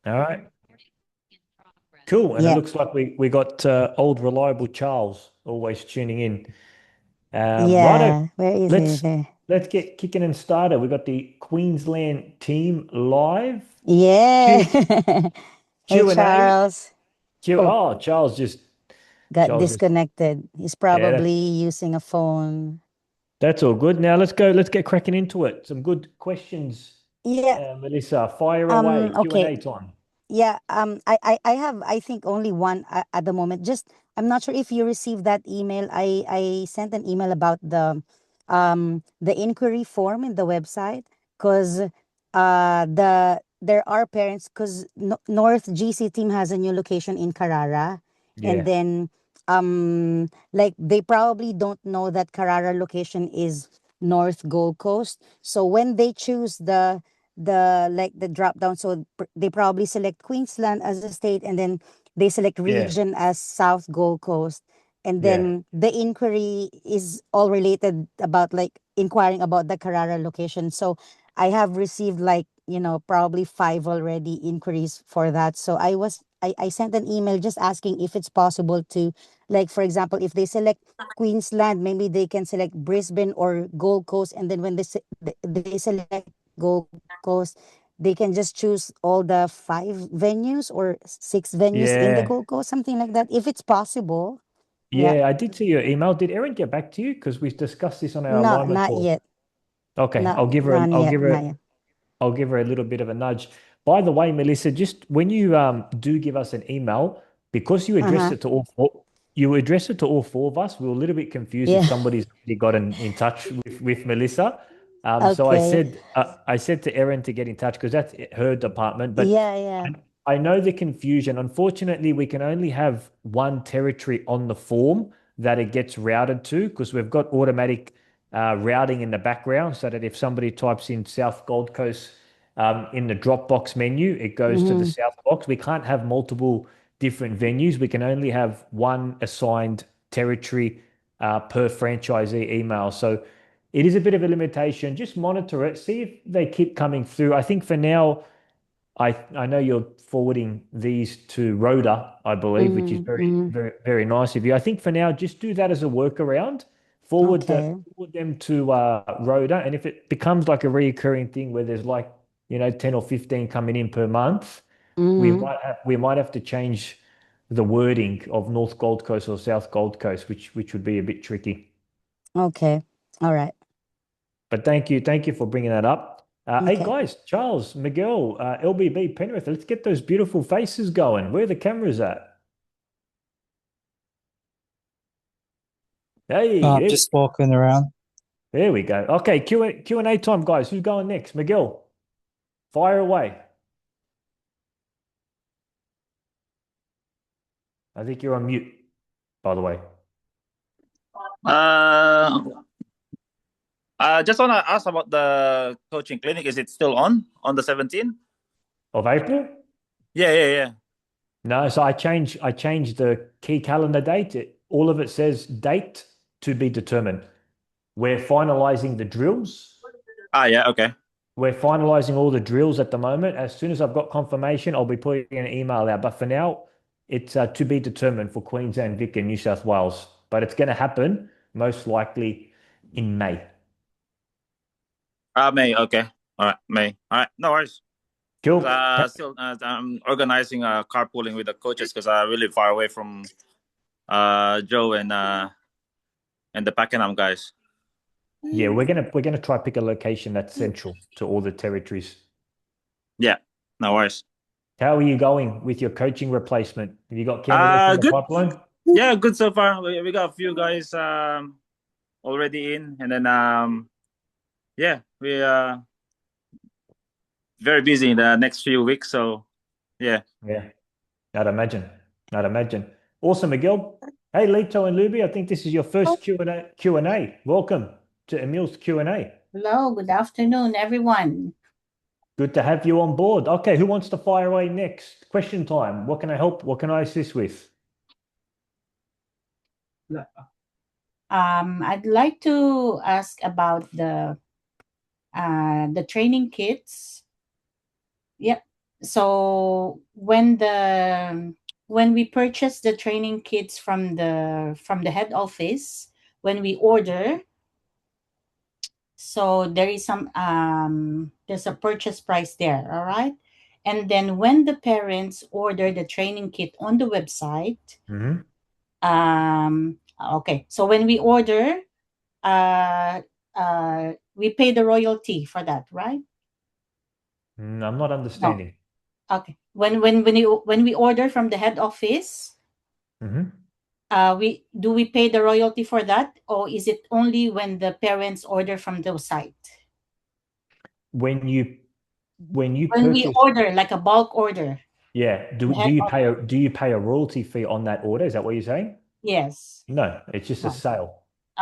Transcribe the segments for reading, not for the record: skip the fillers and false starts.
All right. Cool. And it Yeah. looks like we got old reliable Charles always tuning in. Righto. Yeah. Where is he Let's there? let's get kicking and started. We got the Queensland team live. Yeah. Q Hey, Q and A. Charles. Q. Oh, Oh, Charles just got Charles just disconnected. He's yeah. probably using a phone. That's all good. Now let's go. Let's get cracking into it. Some good questions, Yeah. Melissa. Fire away. Q and Okay. A time. Yeah. I have, I think, only one at the moment. Just, I'm not sure if you received that email. I sent an email about the inquiry form in the website because there are parents because North GC team has a new location in Carrara, and Yeah. then like they probably don't know that Carrara location is North Gold Coast. So when they choose the drop down, so they probably select Queensland as a state, and then they select Yeah. region as South Gold Coast, and Yeah. then the inquiry is all related about like inquiring about the Carrara location. So I have received like, probably five already inquiries for that. So I sent an email just asking if it's possible to, like, for example, if they select Queensland, maybe they can select Brisbane or Gold Coast, and then when they select Gold Coast, they can just choose all the five venues or six venues in the Yeah. Gold Coast, something like that, if it's possible. Yeah. Yeah. I did see your email. Did Erin get back to you? Because we discussed this on our No, alignment not call. yet. Okay. Not none I'll yet. give Not her yet. I'll give her a little bit of a nudge. By the way, Melissa, just when you do give us an email, because Uh-huh. you address it to all four of us, we were a little bit confused if Yeah. somebody's already gotten in touch with Melissa. So Okay. I said to Erin to get in touch because that's her department. But Yeah, yeah. I know the confusion. Unfortunately, we can only have one territory on the form that it gets routed to because we've got automatic routing in the background so that if somebody types in South Gold Coast in the Dropbox menu, it goes to the Mm-hmm. South box. We can't have multiple different venues. We can only have one assigned territory per franchisee email. So it is a bit of a limitation. Just monitor it, see if they keep coming through. I think for now, I know you're forwarding these to Rhoda, I believe, which is Mm-hmm. Mm-hmm. very nice of you. I think for now, just do that as a workaround. Okay. Forward them to Rhoda, and if it becomes like a reoccurring thing where there's like 10 or 15 coming in per month, Mm-hmm. we might have to change the wording of North Gold Coast or South Gold Coast, which would be a bit tricky. Okay. All right. But thank you for bringing that up. Hey Okay. guys, Charles, Miguel, LBB, Penrith, let's get those beautiful faces going. Where are the cameras at? Hey, Just walking around. there we go. Okay, Q and A time, guys. Who's going next? Miguel, fire away. I think you're on mute, by the way. Uh, I just want to ask about the coaching clinic. Is it still on the 17th? Of April? Yeah, yeah, yeah. No, so I changed the key calendar date. All of it says date to be determined. We're finalizing the drills. Ah, yeah, okay. We're finalizing all the drills at the moment. As soon as I've got confirmation, I'll be putting an email out. But for now, it's to be determined for Queensland, Vic, and New South Wales. But it's going to happen most likely in May. May, okay. All right, May. All right, no worries. Cool. Still, I'm organizing carpooling with the coaches because I'm really far away from Joe and the Pakenham guys. Yeah, we're gonna try pick a location that's central to all the territories. Yeah, no worries. How are you going with your coaching replacement? Have you got candidates in the Good. pipeline? Yeah, good so far. We got a few guys already in, and then yeah, we very busy in the next few weeks. So yeah. Yeah, I'd imagine. I'd imagine. Awesome, Miguel. Hey, Lito and Luby, I think this is your first Q and A. Welcome to Emil's Q and A. Hello, good afternoon, everyone. Good to have you on board. Okay, who wants to fire away next? Question time. What can I help? What can I assist with? I'd like to ask about the training kits. Yep. So when we purchase the training kits from the head office, when we order, so there is there's a purchase price there, all right? And then when the parents order the training kit on the website, Mhm. okay, so when we order, we pay the royalty for that, right? I'm not No. understanding. Okay. When we order from the head office, Mhm. we pay the royalty for that, or is it only when the parents order from the site? When you When we purchase, order, like a bulk order, yeah, the do head you office, pay a royalty fee on that order? Is that what you're saying? yes. No, it's just a No. sale.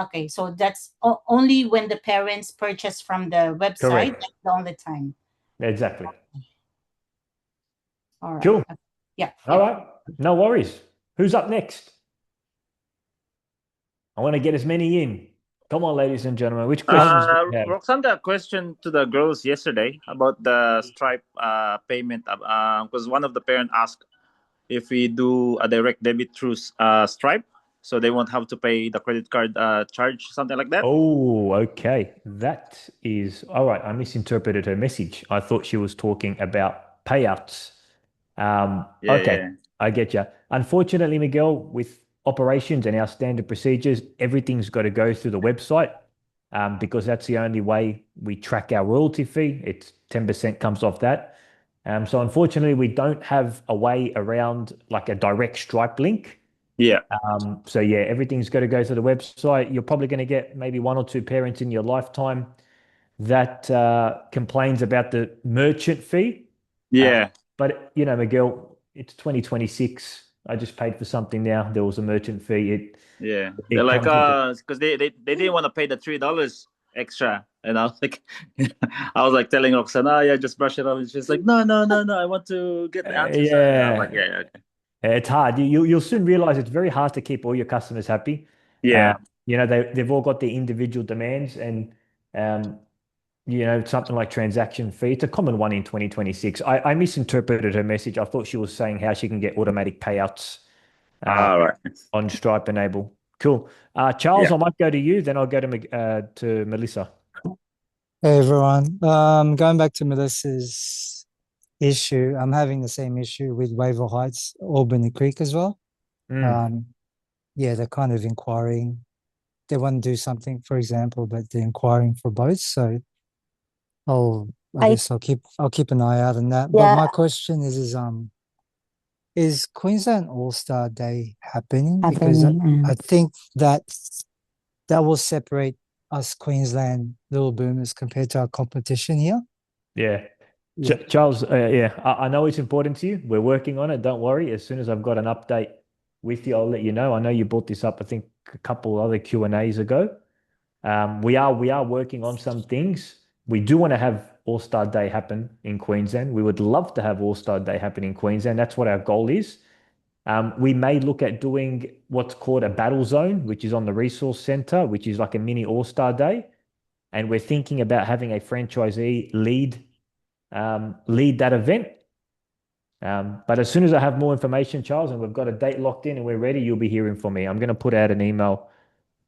Okay, so that's only when the parents purchase from the website. Correct. That's the only time. Exactly. All right. Cool. Yeah. All Yeah. right. No worries. Who's up next? I want to get as many in. Come on, ladies and gentlemen. Which questions do you have? Roxanne, a question to the girls yesterday about the Stripe payment. Because one of the parents asked if we do a direct debit through Stripe, so they won't have to pay the credit card charge, something like that. Oh, okay. That is all right. I misinterpreted her message. I thought she was talking about payouts. Yeah, Okay, yeah, I get you. Unfortunately, Miguel, with operations and our standard procedures, everything's got to go through the website, because that's the only way we track our royalty fee. It's 10% comes off that. So unfortunately, we don't have a way around like a direct Stripe link. yeah, So yeah, everything's got to go to the website. You're probably going to get maybe one or two parents in your lifetime that complains about the merchant fee. Uh, yeah, but you know, Miguel, it's 2026. I just paid for something now. There was a merchant fee. yeah. They're It like, comes with it. because they didn't want to pay the $3 extra, and I was like, I was like telling Roxanne, oh yeah, just brush it off, and she's like, no, no, no, no, I want to get the answers. And I was like, Yeah, yeah, yeah, okay. it's hard. You'll soon realize it's very hard to keep all your customers happy. Uh, Yeah. you know, they've all got their individual demands, and um, you know, something like transaction fee. It's a common one in 2026. I misinterpreted her message. I thought she was saying how she can get automatic payouts uh, All right. on Stripe Enable. Cool. Charles, Yeah. I might go to you, then I'll go to Melissa. Hey everyone. Going back to Melissa's issue, I'm having the same issue with Wavell Heights, Albany Creek as well. Mm. Yeah, they're kind of inquiring. They want to do something, for example, but they're inquiring for both. So I I guess I'll keep an eye out on that. But yeah, my question is Queensland All-Star Day happening? Because happening. I think that will separate us Queensland little boomers compared to our competition here. Yeah. Yeah. Charles, yeah, I know it's important to you. We're working on it. Don't worry. As soon as I've got an update with you, I'll let you know. I know you brought this up, I think, a couple other Q&As ago. We are working on some things. We do want to have All-Star Day happen in Queensland. We would love to have All-Star Day happen in Queensland. That's what our goal is. We may look at doing what's called a battle zone, which is on the resource center, which is like a mini All-Star Day. And we're thinking about having a franchisee lead that event. But as soon as I have more information, Charles, and we've got a date locked in and we're ready, you'll be hearing from me. I'm going to put out an email.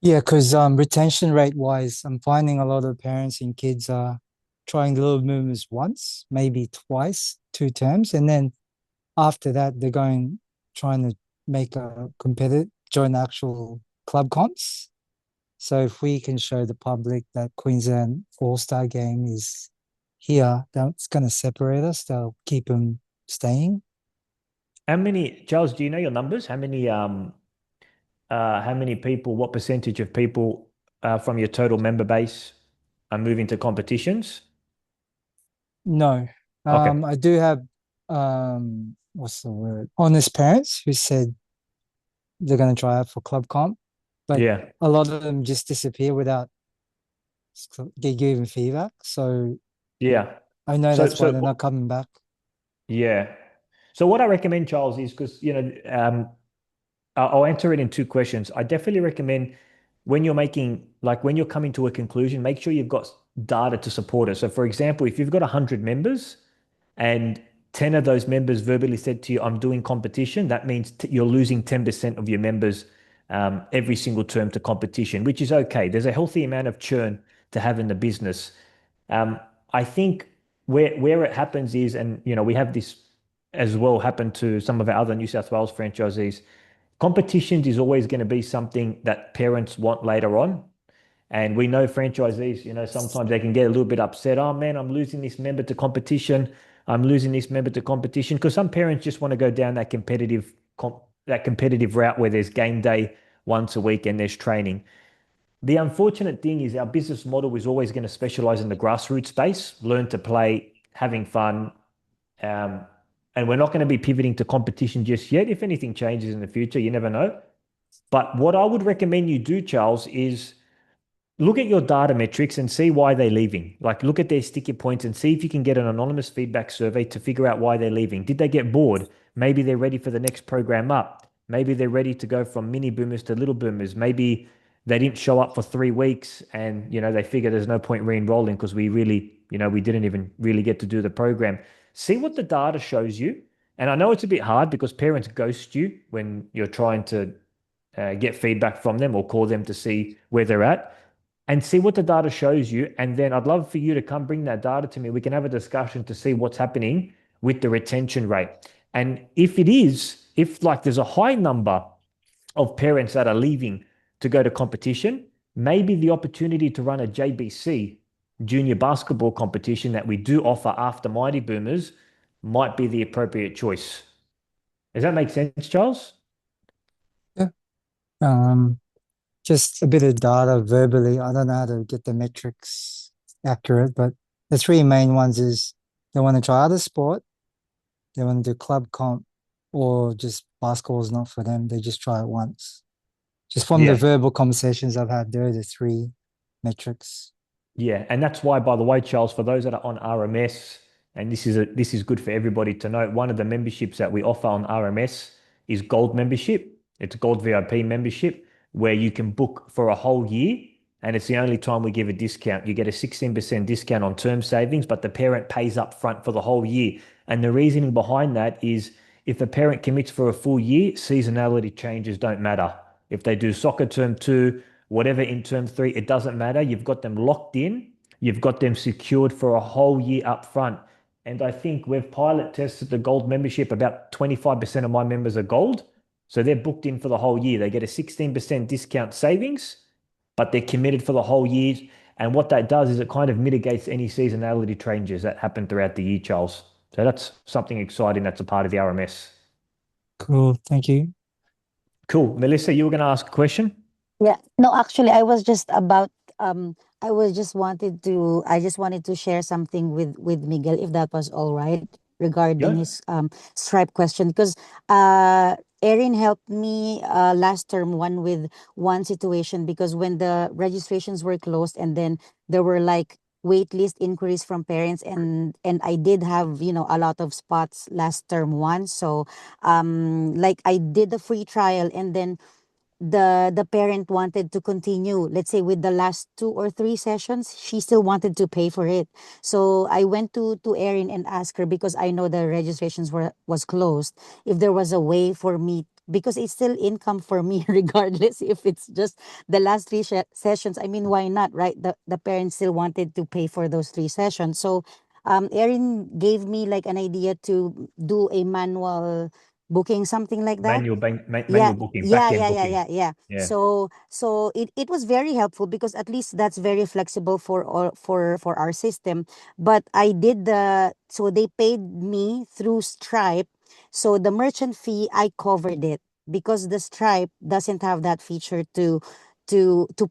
Yeah, because retention rate wise, I'm finding a lot of parents and kids are trying the little movements once, maybe twice, 2 terms, and then after that they're going trying to make a competitive join actual club comps. So if we can show the public that Queensland All-Star game is here, that's going to separate us. They'll keep them staying. How many, Charles, do you know your numbers? How many people, what percentage of people from your total member base are moving to competitions? No. Okay. I do have what's the word? Honest parents who said they're gonna try out for club comp, but Yeah. a lot of them just disappear without giving feedback. So Yeah. I know So, that's why so they're not coming back. yeah. So what I recommend, Charles, is because, you know, I'll answer it in two questions. I definitely recommend when you're making, like when you're coming to a conclusion, make sure you've got data to support it. So for example, if you've got 100 members and 10 of those members verbally said to you, I'm doing competition, that means you're losing 10% of your members every single term to competition, which is okay. There's a healthy amount of churn to have in the business. I think where it happens is, and we have this as well happen to some of our other New South Wales franchisees. Competitions is always going to be something that parents want later on. And we know franchisees, sometimes they can get a little bit upset. Oh man, I'm losing this member to competition. I'm losing this member to competition, because some parents just want to go down that competitive route where there's game day once a week and there's training. The unfortunate thing is our business model is always going to specialize in the grassroots space, learn to play, having fun. And we're not going to be pivoting to competition just yet. If anything changes in the future, you never know. But what I would recommend you do, Charles, is look at your data metrics and see why they're leaving. Like, look at their sticky points and see if you can get an anonymous feedback survey to figure out why they're leaving. Did they get bored? Maybe they're ready for the next program up. Maybe they're ready to go from mini boomers to little boomers. Maybe they didn't show up for 3 weeks and, they figure there's no point re-enrolling because we really, we didn't even really get to do the program. See what the data shows you. And I know it's a bit hard because parents ghost you when you're trying to get feedback from them or call them to see where they're at. And see what the data shows you. And then I'd love for you to come bring that data to me. We can have a discussion to see what's happening with the retention rate. And if there's a high number of parents that are leaving to go to competition, maybe the opportunity to run a JBC, junior basketball competition, that we do offer after Mighty Boomers might be the appropriate choice. Does that make sense, Charles? Yeah. Just a bit of data verbally. I don't know how to get the metrics accurate, but the 3 main ones is they want to try other sport, they want to do club comp, or just basketball is not for them. They just try it once. Just from the verbal conversations I've had, there are the 3 metrics. Yeah, and that's why, by the way, Charles, for those that are on RMS, and this is good for everybody to know, one of the memberships that we offer on RMS is Gold membership. It's a Gold VIP membership where you can book for a whole year, and it's the only time we give a discount. You get a 16% discount on term savings, but the parent pays up front for the whole year. And the reasoning behind that is if the parent commits for a full year, seasonality changes don't matter. If they do soccer term 2, whatever in term 3, it doesn't matter. You've got them locked in. You've got them secured for a whole year up front. And I think we've pilot tested the Gold membership. About 25% of my members are Gold. So they're booked in for the whole year. They get a 16% discount savings, but they're committed for the whole year. And what that does is it kind of mitigates any seasonality changes that happen throughout the year, Charles. So that's something exciting that's a part of the RMS. Cool. Thank you. Cool. Melissa, you were going to ask a question? Yeah. No, actually, I was just about I just wanted to share something with Miguel, if that was all right, regarding his Stripe question, because Erin helped me last term with one situation, because when the registrations were closed and then there were like wait list inquiries from parents, and I did have a lot of spots last term one, so like I did the free trial, and then the parent wanted to continue, let's say, with the last 2 or 3 sessions. She still wanted to pay for it, so I went to Erin and asked her, because I know the registrations was closed, if there was a way for me, because it's still income for me regardless if it's just the last 3 sessions. I mean, why not, right? The parents still wanted to pay for those 3 sessions, so Erin gave me like an idea to do a manual booking, something like that. Manual Yeah, booking, yeah, back-end yeah, yeah, booking. yeah, yeah. Yeah. So it was very helpful, because at least that's very flexible for our system. But I did so they paid me through Stripe. So the merchant fee, I covered it, because the Stripe doesn't have that feature to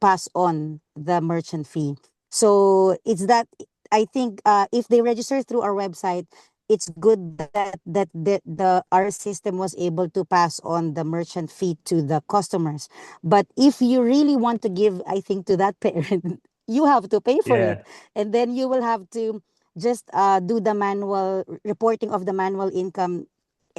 pass on the merchant fee. So it's that, I think if they register through our website, it's good that our system was able to pass on the merchant fee to the customers. But if you really want to give, I think, to that parent, you have to pay for it, and then you will have to just do the manual reporting of the manual income.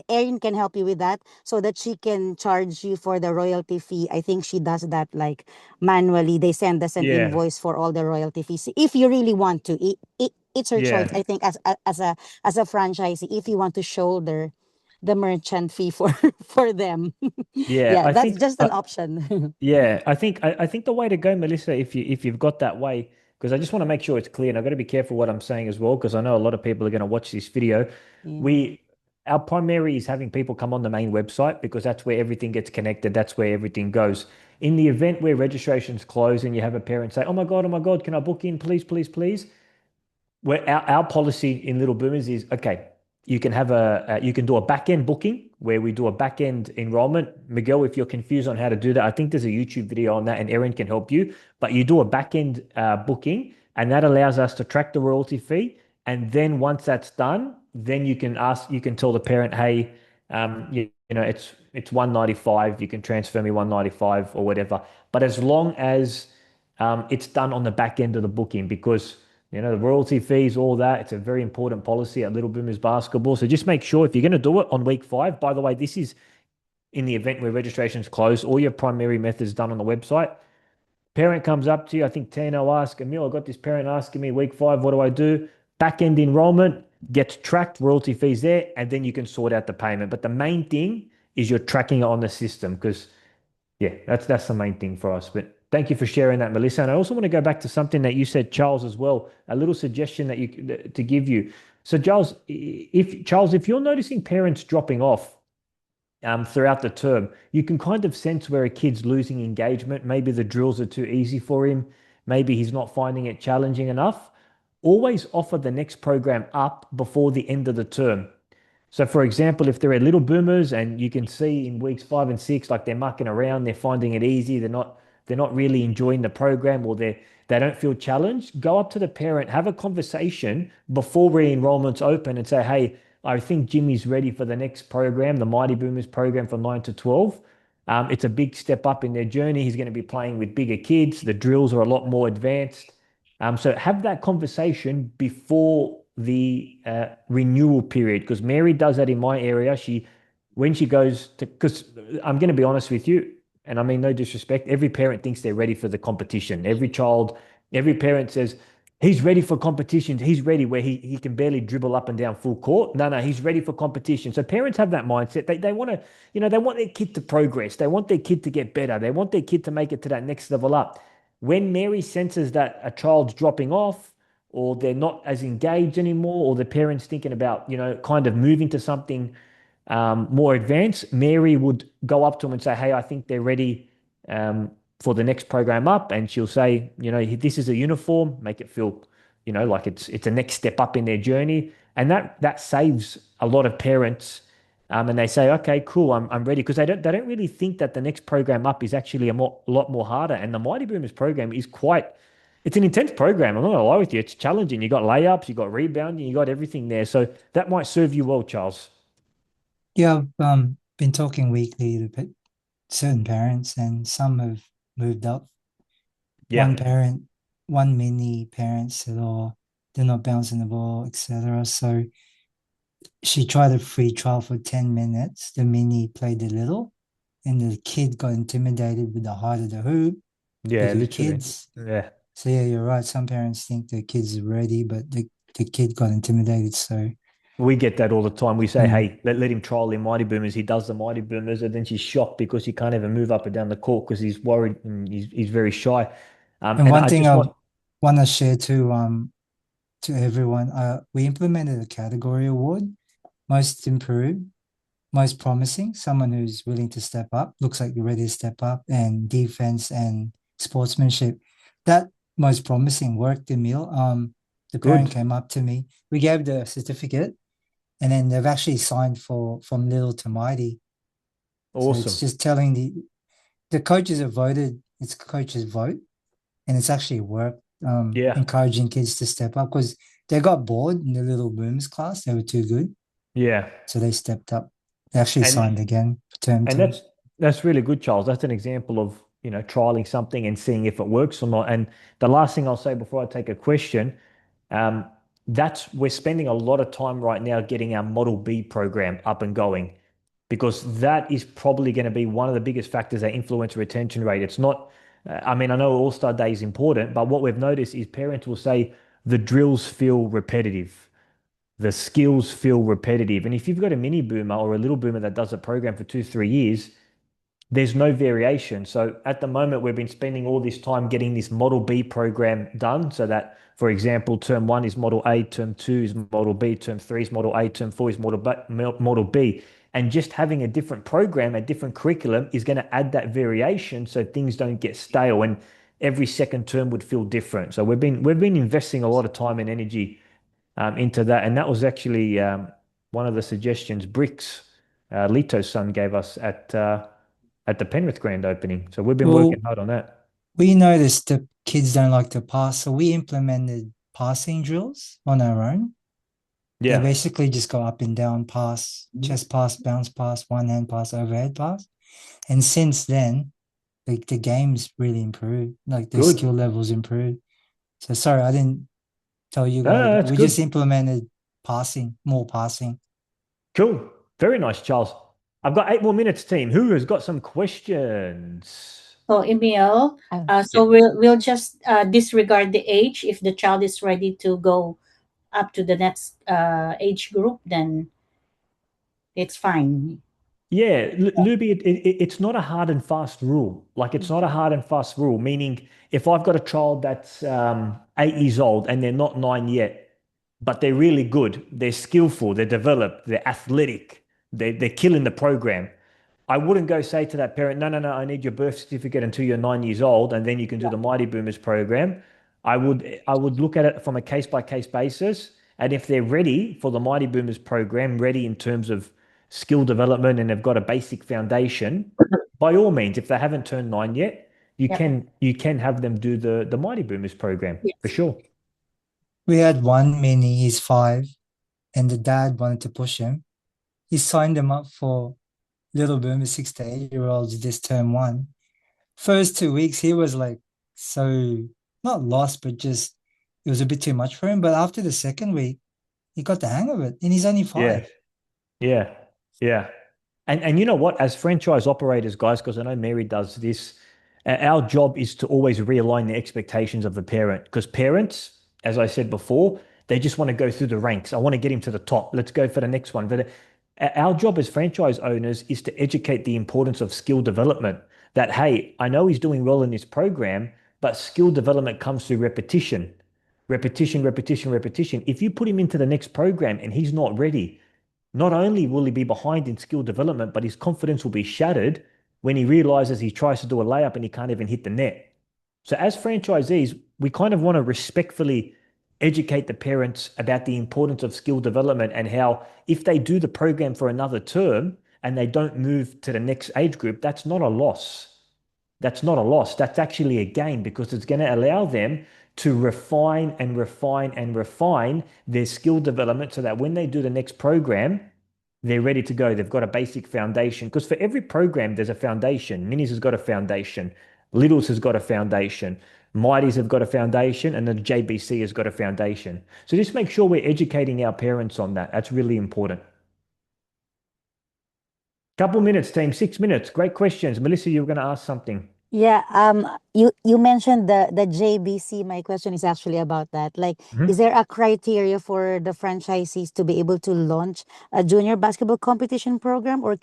Erin can help you with that, so that she can charge you for the royalty fee. I think she does that like manually. They send us an invoice for all the royalty fees if you really want to. it's her choice. Yeah. I think as a franchisee, if you want to shoulder the merchant fee for for them, Yeah, yeah, I that's think just an option. yeah, I think the way to go, Melissa, if you've got that way, because I just want to make sure it's clear, and I've got to be careful what I'm saying as well, because I know a lot of people are going to watch this video. Yeah. We Our primary is having people come on the main website because that's where everything gets connected. That's where everything goes. In the event where registrations close and you have a parent say, oh my God, can I book in, please, please, please? Where our policy in Little Boomers is okay. You can have you can do a back end booking where we do a back end enrollment. Miguel, if you're confused on how to do that, I think there's a YouTube video on that, and Erin can help you. But you do a back end booking, and that allows us to track the royalty fee. And then once that's done, then you can tell the parent, hey, you know, it's 195. You can transfer me 195 or whatever. But as long as it's done on the back end of the booking, because you know, the royalty fees, all that. It's a very important policy at Little Boomers Basketball. So just make sure if you're going to do it on week 5, by the way, this is in the event where registration's closed, all your primary methods done on the website. Parent comes up to you. I think Tano asked Emil, I got this parent asking me week 5, what do I do? Back end enrollment gets tracked, royalty fees there, and then you can sort out the payment. But the main thing is you're tracking it on the system because yeah, that's the main thing for us. But thank you for sharing that, Melissa. And I also want to go back to something that you said, Charles, as well. A little suggestion to give you. So, Charles, if you're noticing parents dropping off throughout the term, you can kind of sense where a kid's losing engagement. Maybe the drills are too easy for him. Maybe he's not finding it challenging enough. Always offer the next program up before the end of the term. So, for example, if they're at Little Boomers and you can see in weeks 5 and 6, like they're mucking around, they're finding it easy, they're not really enjoying the program, or they don't feel challenged, go up to the parent, have a conversation before re-enrollments open and say, hey, I think Jimmy's ready for the next program, the Mighty Boomers program from 9 to 12. It's a big step up in their journey. He's going to be playing with bigger kids. The drills are a lot more advanced. So have that conversation before the renewal period, because Mary does that in my area. When she goes to, because I'm going to be honest with you, and I mean no disrespect, every parent thinks they're ready for the competition. Every parent says he's ready for competition. He's ready where he can barely dribble up and down full court. No, he's ready for competition. So parents have that mindset. They want to, they want their kid to progress. They want their kid to get better. They want their kid to make it to that next level up. When Mary senses that a child's dropping off or they're not as engaged anymore, or the parents thinking about, kind of moving to something more advanced, Mary would go up to them and say, hey, I think they're ready for the next program up. And she'll say, this is a uniform, make it feel, like it's a next step up in their journey. And that saves a lot of parents. And they say, okay, cool, I'm ready, because they don't really think that the next program up is actually lot more harder. And the Mighty Boomers program is it's an intense program. I'm not gonna lie with you, it's challenging. You got layups, you got rebounding, you got everything there. So that might serve you well, Charles. Yeah, I've been talking weekly to certain parents, and some have moved up. Yeah. One mini parent said, "Oh, they're not bouncing the ball, etc." So she tried a free trial for 10 minutes. The mini played a little, and the kid got intimidated with the height of the hoop. Yeah, Bigger literally. kids. Yeah. So yeah, you're right. Some parents think their kids are ready, but the kid got intimidated. So We get that all the time. We say, mm. hey, let him trial in Mighty Boomers. He does the Mighty Boomers, and then she's shocked because he can't even move up and down the court because he's worried and he's very shy. And one I thing just I want, want to share to everyone, we implemented a category award: most improved, most promising, someone who's willing to step up, looks like you're ready to step up, and defense and sportsmanship. That most promising worked, Emil. The parent good. came up to me. We gave the certificate, and then they've actually signed from little to mighty. So it's Awesome. just telling the coaches have voted. It's coaches vote, and it's actually worked. Yeah. Encouraging kids to step up because they got bored in the Little Boomers class. They were too good, Yeah. so they stepped up. They actually And signed again for term And 2. that's really good, Charles. That's an example of, trialing something and seeing if it works or not. And the last thing I'll say before I take a question, um, we're spending a lot of time right now getting our Model B program up and going, because that is probably going to be one of the biggest factors that influence retention rate. It's not, I mean, I know All-Star Day is important, but what we've noticed is parents will say, the drills feel repetitive. The skills feel repetitive. And if you've got a mini boomer or a little boomer that does a program for 2, 3 years, there's no variation. So at the moment, we've been spending all this time getting this Model B program done so that, for example, term one is Model A, term two is Model B, term three is Model A, term four is Model B. And just having a different program, a different curriculum is going to add that variation so things don't get stale and every second term would feel different. So we've been investing a lot of time and energy into that. And that was actually one of the suggestions Bricks, Lito's son, gave us at the Penrith grand opening. So we've been working Well, hard on that. we noticed the kids don't like to pass, so we implemented passing drills on our own. They Yeah. basically just go up and down, pass, chest pass, bounce pass, one hand pass, overhead pass. And since then, the game's really improved. Like the Good. skill levels improved. So sorry, I didn't tell you No, guys, no, but that's we just good. implemented passing, more passing. Cool. Very nice, Charles. I've got 8 more minutes, team. Who has got some questions? So Emil, Oh. so we'll just disregard the age. If the child is ready to go up to the next age group, then it's fine. Yeah, Luby, it's not a hard and fast rule. Like it's not a hard and fast rule, meaning if I've got a child that's 8 years old and they're not 9 yet, but they're really good, they're skillful, they're developed, they're athletic, they're killing the program. I wouldn't go say to that parent, no, no, no, I need your birth certificate until you're 9 years old, and then you can do the Mighty Boomers program. I would look at it from a case by case basis. And if they're ready for the Mighty Boomers program, ready in terms of skill development and they've got a basic foundation, by all means, if they haven't turned 9 yet, you Yep. can have them do the Mighty Boomers program for Yes. sure. We had one mini, he's 5, and the dad wanted to push him. He signed him up for little boomer 6 to 8 year olds this term one. First 2 weeks, he was like so not lost, but just it was a bit too much for him. But after the second week, he got the hang of it, and he's only 5. Yeah, yeah. And you know what? As franchise operators, guys, because I know Mary does this, our job is to always realign the expectations of the parent. Because parents, as I said before, they just want to go through the ranks. I want to get him to the top. Let's go for the next one. But our job as franchise owners is to educate the importance of skill development. That, hey, I know he's doing well in this program, but skill development comes through repetition. Repetition, repetition, repetition. If you put him into the next program and he's not ready, not only will he be behind in skill development, but his confidence will be shattered when he realizes he tries to do a layup and he can't even hit the net. So, as franchisees, we kind of want to respectfully educate the parents about the importance of skill development and how, if they do the program for another term and they don't move to the next age group, that's not a loss. That's not a loss. That's actually a gain because it's going to allow them to refine and refine and refine their skill development so that when they do the next program, they're ready to go. They've got a basic foundation. Because for every program, there's a foundation. Minis has got a foundation. Littles has got a foundation. Mighties have got a foundation. And then the JBC has got a foundation. So just make sure we're educating our parents on that. That's really important. Couple minutes, team. 6 minutes. Great questions. Melissa, you were going to ask something. Yeah, you mentioned the JBC. My question is actually about that. Like, Mhm. is there a criteria for the franchisees to be able to launch a junior basketball competition program, or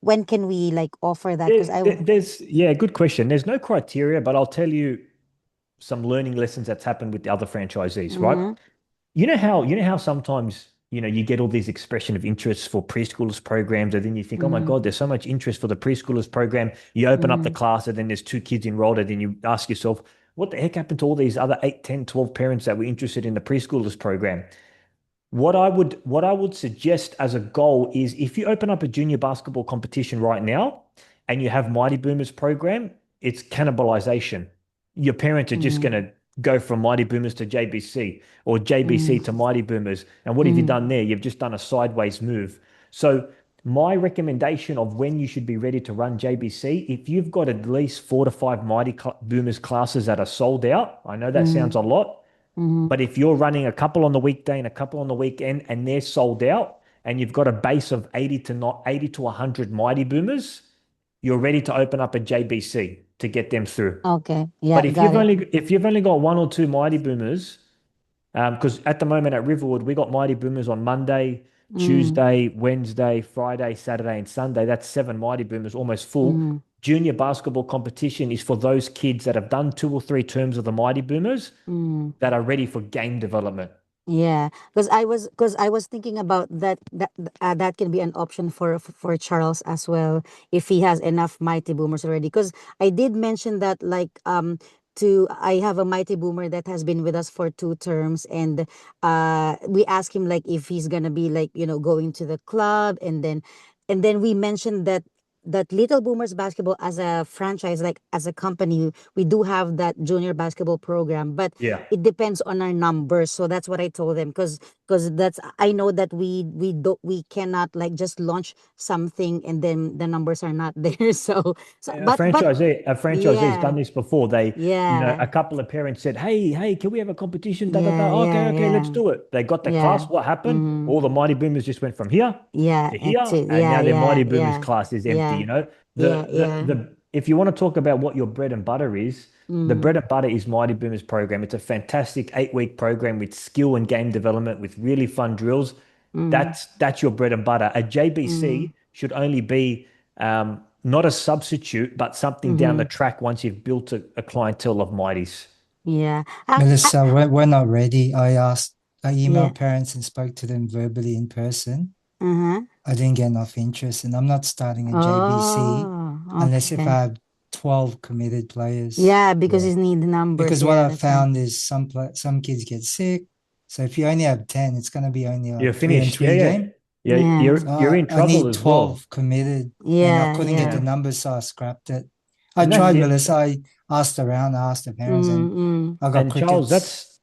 when can we like offer that? Because Yeah, good question. There's no criteria, but I'll tell you some learning lessons that's happened with the other franchisees, right? Mhm. You know how sometimes you get all these expression of interests for preschoolers programs, and then you think, oh my Mhm. God, there's so much interest for the preschoolers program. You open up the Mhm. class, and then there's 2 kids enrolled, and then you ask yourself, what the heck happened to all these other 8, 10, 12 parents that were interested in the preschoolers program? What I would suggest as a goal is if you open up a junior basketball competition right now and you have Mighty Boomers program, it's cannibalization. Your parents are just going Mhm. to go from Mighty Boomers to JBC or JBC to Mhm. Mighty Boomers. And what have you Mhm. done there? You've just done a sideways move. So my recommendation of when you should be ready to run JBC, if you've got at least 4 to 5 Boomers classes that are sold out, I know that sounds a Mhm. lot, Mhm. but if you're running a couple on the weekday and a couple on the weekend and they're sold out and you've got a base of 80 to not 80 to 100 Mighty Boomers, you're ready to open up a JBC to get them through. Okay. Yeah, But if got you've it. only if you've only got 1 or 2 Mighty Boomers, Because at the moment at Riverwood, we got Mighty Boomers on Monday, Mm, Tuesday, Wednesday, Friday, Saturday, and Sunday. That's 7 Mighty Boomers, almost full. mm, Junior basketball competition is for those kids that have done 2 or 3 terms of the Mighty Boomers mm. that are ready for game development. Yeah, because I was thinking about that can be an option for Charles as well if he has enough Mighty Boomers already. Because I did mention that like to I have a Mighty Boomer that has been with us for 2 terms, and we asked him like if he's gonna be like going to the club, and then we mentioned that Little Boomers basketball as a franchise, like as a company, we do have that junior basketball program, but Yeah. it depends on our numbers. So that's what I told them, because that's I know that we cannot like just launch something and then the numbers are not there. So A but franchisee's done yeah, this before. A yeah, couple of parents said, hey, can we have a competition? Da, da, yeah, da. yeah, Okay, let's yeah, do it. They got the yeah, class. What happened? mm, All the Mighty Boomers just went from here yeah, to here, and yeah, now their yeah, Mighty Boomers yeah, class is empty. yeah, You know, yeah, yeah, the if you want to talk about what your bread and butter is, the mm, bread and butter is Mighty Boomers program. It's a fantastic 8 week program with skill and game development with really fun drills. mm, That's your bread and butter. A mm, JBC should only be not a substitute, but something down the mm-hmm, track once you've built a clientele of Mighties. yeah, Melissa, we're not ready. I yeah, emailed parents and spoke to them verbally in person. uh-huh. I didn't get enough interest, and I'm not starting a JBC Oh, unless if I okay. have 12 committed players. Yeah, because Yeah. you need the numbers. Because what Yeah, I that's right. found is some kids get sick. So if you only have 10, it's going to be only You're a 3 on finished. 3 Yeah. game. Yeah. Yeah, So You're in I trouble need as well. 12 committed, and I yeah, couldn't get the yeah. numbers, so I scrapped it. I And that's tried, it. Melissa. I asked around, I asked the parents, and Mm, I got And Charles, crickets.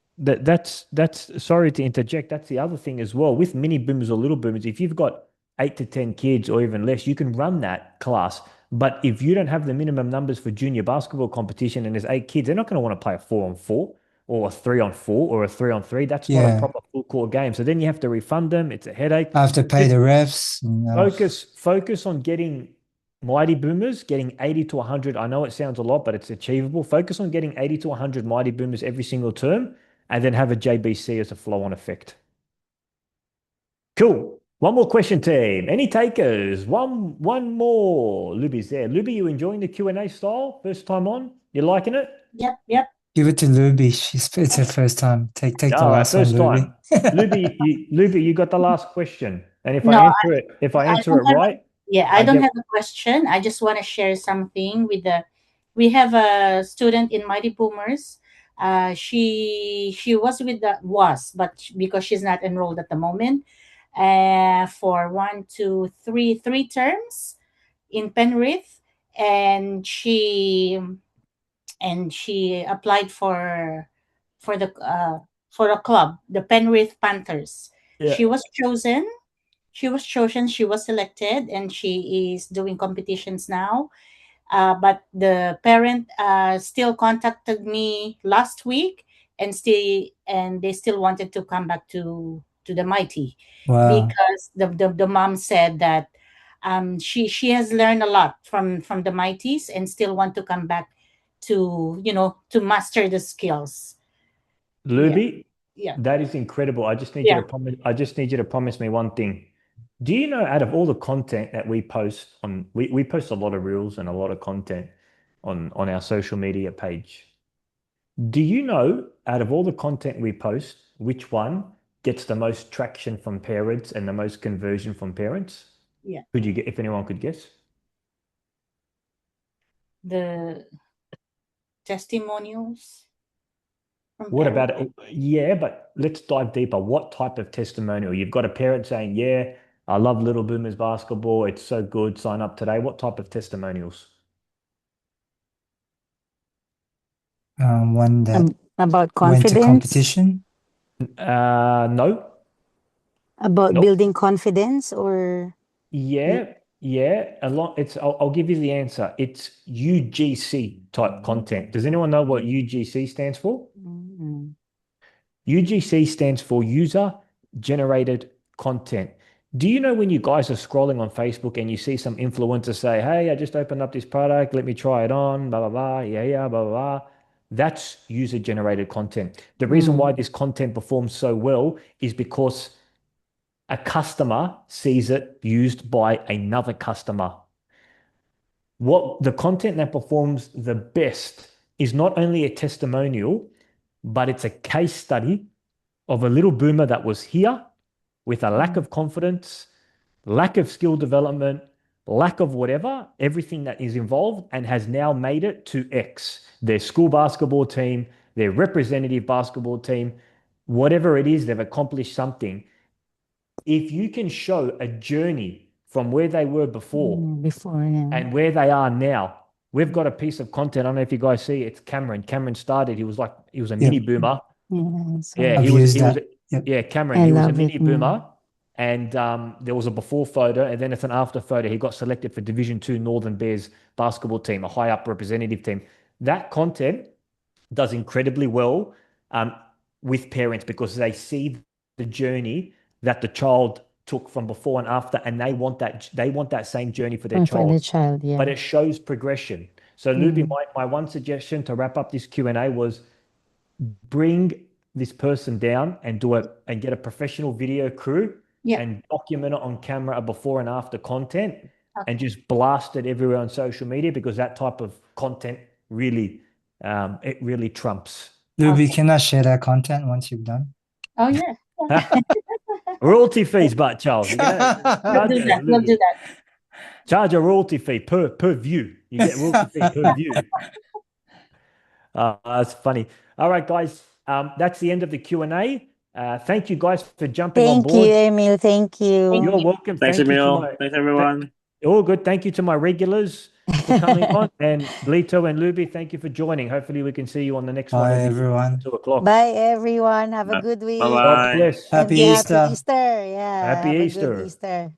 that's sorry to interject. That's the other thing as well. With mini boomers or little boomers, if you've got 8 to 10 kids or even less, you can run that class. But if you don't have the minimum numbers for junior basketball competition and there's 8 kids, they're not going to want to play a 4-on-4 or a 3-on-4 or a 3-on-3. That's not a Yeah, proper full court game. So then you have to refund them. It's a headache. I have to pay Just the refs. focus on getting Mighty Boomers, getting 80 to 100. I know it sounds a lot, but it's achievable. Focus on getting 80 to 100 Mighty Boomers every single term, and then have a JBC as a flow-on effect. Cool. One more question, team. Any takers? One more. Luby's there. Luby, you enjoying the Q&A style? First time on? You liking it? Yep. Give it to Luby. It's her first time. Take the All right, last one, first time. Luby. Luby, you got the last question. And if No, I answer it, if I I answer don't it have right, I I don't get have a question. I just want to share something with we have a student in Mighty Boomers. She was with the was, but because she's not enrolled at the moment, for 3 terms in Penrith, and she applied for the for a club, the Penrith Panthers. yeah. She was chosen. She was selected, and she is doing competitions now. But the parent still contacted me last week, and they still wanted to come back to the Mighty, Wow. because the mom said that she has learned a lot from the Mighties, and still want to come back to master the skills. Yeah, Luby, yeah, that is incredible. yeah. I just need you to promise me one thing. Do you know out of all the content that we post we post a lot of reels and a lot of content on our social media page. Do you know out of all the content we post, which one gets the most traction from parents and the most conversion from parents? Yeah. Could you get if anyone could guess? The testimonials from What about parents. it? Yeah, but let's dive deeper. What type of testimonial? You've got a parent saying, "Yeah, I love Little Boomers basketball. It's so good. Sign up today." What type of testimonials? One that about went to confidence, competition. No. about Nope. building confidence, or Yeah. A lot. I'll give you the answer. It's UGC type content. Does anyone know what UGC stands for? mm, UGC stands for user generated content. Do you know when you guys are scrolling on Facebook and you see some influencer say, "Hey, I just opened up this product. Let me try it on, blah, blah, blah. Yeah, blah, blah, blah." That's user-generated content. The reason why this content performs so well is because a customer sees it used by another customer. What the content that performs the best is not only a testimonial, but it's a case study of a little boomer that was here with a lack of confidence, lack of skill development, lack of whatever, everything that is involved, and has now made it to X, their school basketball team, their representative basketball team, whatever it is, they've accomplished something. If you can show a journey from where they were before Before, yeah. and where they are now, we've got a piece of content. I don't know if you guys see it. It's Cameron. Cameron started. He was a mini boomer. Yeah, so Yeah, I've he was. used He was. that. Yep. Yeah, Cameron. I He was a love mini it. boomer, and there was a before photo, and then it's an after photo. He got selected for Division II Northern Bears basketball team, a high up representative team. That content does incredibly well with parents because they see the journey that the child took from before and after, and they want that same journey for their For child. the child, yeah. But it shows progression. So, Luby, my one suggestion to wrap up this Q&A was bring this person down and get a professional video crew Yeah. and document it on camera a before and after content Okay. and just blast it everywhere on social media because that type of content really it really trumps. Luby, can I share that content once you've done? Oh yeah. Royalty fees, but Charles, We'll do that. We'll do that. Charge a royalty fee per view. You get royalty fee per view. That's funny. All right, guys. That's the end of the Q&A. Thank you guys for jumping on Thank board. you, Emil. Thank you. You're welcome. Thanks, Thank you to Emil. my- Thanks, everyone. all good. Thank you to my regulars for coming on. And Blito and Luby, thank you for joining. Hopefully we can see you on the next one. Bye, at everyone. 2:00. Bye, everyone. Have a good week. Bye-bye. God bless. Happy And Easter. Happy Easter. Yeah. Happy have a Easter. good Easter.